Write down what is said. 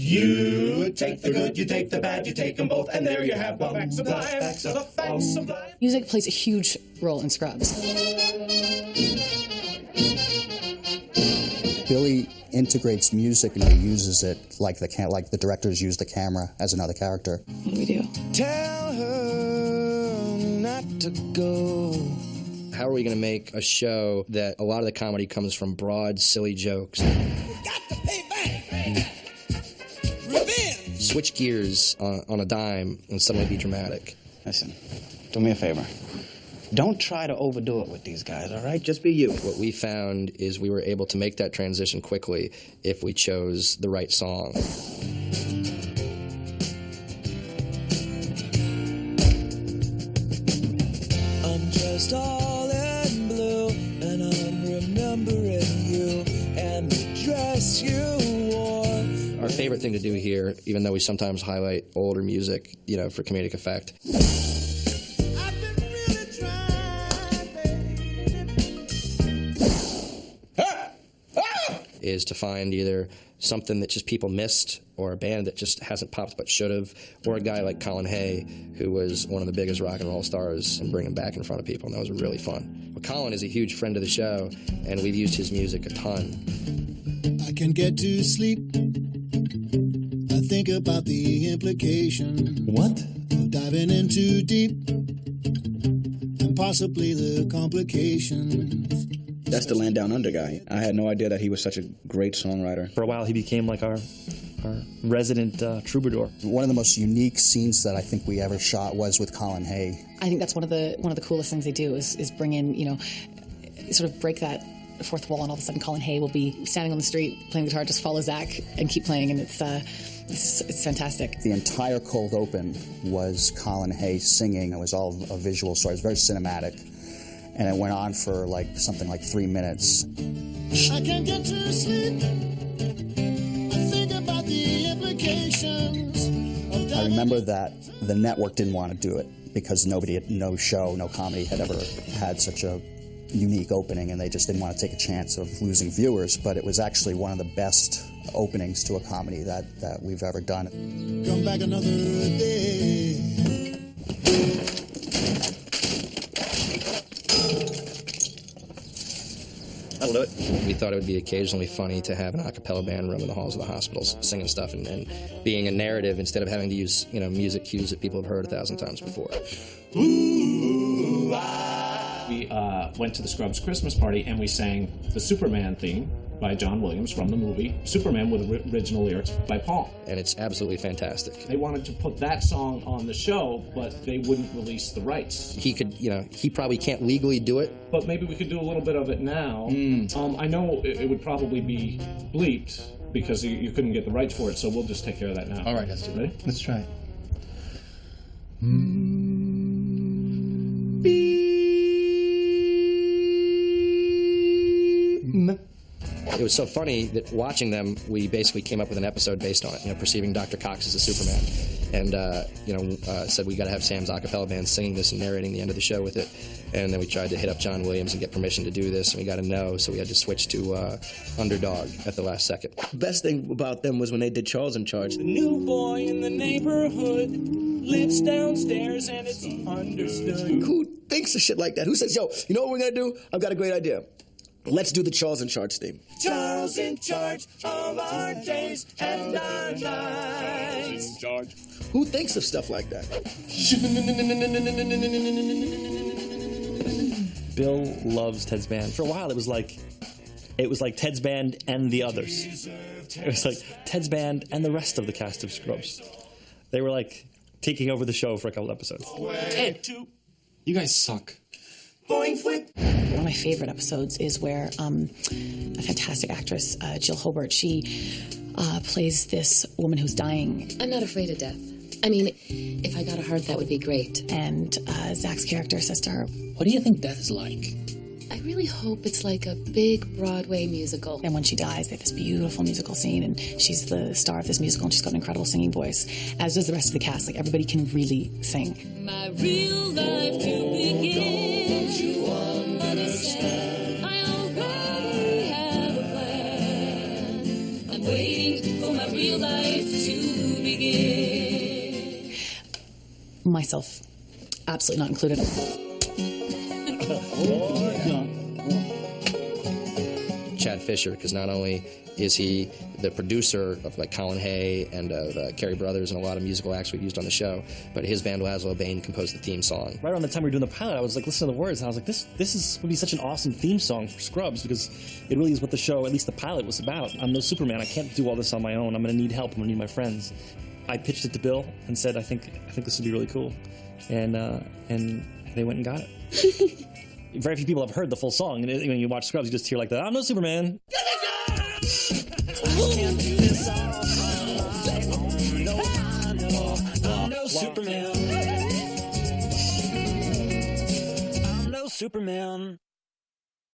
You take the good, you take the bad, you take them both, and there you have the facts of life. Music plays a huge role in Scrubs. Billy integrates music and he uses it like the directors use the camera as another character. What do we do? Tell her not to go. How are we going to make a show that a lot of the comedy comes from broad, silly jokes? Got to pay back. Revenge. Switch gears on a dime and suddenly be dramatic. Listen, do me a favor. Don't try to overdo it with these guys, all right? Just be you. What we found is we were able to make that transition quickly if we chose the right song. I'm just all in blue, and I'm remembering you and the dress you wore. Our favorite thing to do here, even though we sometimes highlight older music, for comedic effect, is to find either something that just people missed, or a band that just hasn't popped but should have, or a guy like Colin Hay, who was one of the biggest rock and roll stars, and bring him back in front of people, and that was really fun. But Colin is a huge friend of the show, and we've used his music a ton. I can get to sleep. I think about the implication. What? Of diving in too deep, and possibly the complications. That's the Land Down Under guy. I had no idea that he was such a great songwriter. For a while, he became like our resident troubadour. One of the most unique scenes that I think we ever shot was with Colin Hay. I think that's one of the coolest things they do is bring in, sort of break that fourth wall, and all of a sudden Colin Hay will be standing on the street playing guitar, just follow Zach and keep playing, and it's fantastic. The entire cold open was Colin Hay singing. It was all a visual story. It was very cinematic. And it went on for something like 3 minutes. I can't get to sleep. I think about the implications of that. I remember that the network didn't want to do it because no comedy had ever had such a unique opening, and they just didn't want to take a chance of losing viewers. But it was actually one of the best openings to a comedy that we've ever done. Come back another day. That'll do it. We thought it would be occasionally funny to have an a cappella band roam in the halls of the hospitals singing stuff and being a narrative instead of having to use music cues that people have heard 1,000 times before. Ooh, We went to the Scrubs Christmas party and we sang the Superman theme by John Williams from the movie Superman with original lyrics by Paul. And it's absolutely fantastic. They wanted to put that song on the show, but they wouldn't release the rights. He could, he probably can't legally do it. But maybe we could do a little bit of it now. I know it would probably be bleeped because you couldn't get the rights for it, so we'll just take care of that now. All right, let's do it. Ready? Let's try it. It was so funny that watching them, we basically came up with an episode based on it, perceiving Dr. Cox as a Superman. And, said we got to have Sam's a cappella band singing this and narrating the end of the show with it. And then we tried to hit up John Williams and get permission to do this, and we got a no, so we had to switch to Underdog at the last second. The best thing about them was when they did Charles in Charge. The new boy in the neighborhood lives downstairs and it's understood. Who thinks of shit like that? Who says, yo, you know what we're going to do? I've got a great idea. Let's do the Charles in Charge theme. Charles in charge of our days and our nights. Who thinks of stuff like that? Bill loves Ted's band. For a while, it was like Ted's band and the others. It was like Ted's band and the rest of the cast of Scrubs. They were taking over the show for a couple episodes. Ted, you guys suck. One of my favorite episodes is where a fantastic actress, Jill Hobart, she plays this woman who's dying. I'm not afraid of death. I mean, if I got a heart, that would be great. And Zach's character says to her, "What do you think death is like?" I really hope it's like a big Broadway musical. And when she dies, they have this beautiful musical scene, and she's the star of this musical, and she's got an incredible singing voice, as does the rest of the cast. Everybody can really sing. My real life to begin. Don't you understand? I already have a plan. I'm waiting for my real life to begin. Myself, absolutely not included. Chad Fisher, because not only is he the producer of like Colin Hay and of Carey Brothers and a lot of musical acts we've used on the show, but his band Laszlo Bain composed the theme song. Right around the time we were doing the pilot, I was like listening to the words, and I was like, this would be such an awesome theme song for Scrubs, because it really is what the show, at least the pilot, was about. I'm no Superman. I can't do all this on my own. I'm going to need help. I'm going to need my friends. I pitched it to Bill and said, I think this would be really cool, and they went and got it. Very few people have heard the full song, and when you watch Scrubs, you just hear like that. I'm no Superman. Superman. I'm no Superman.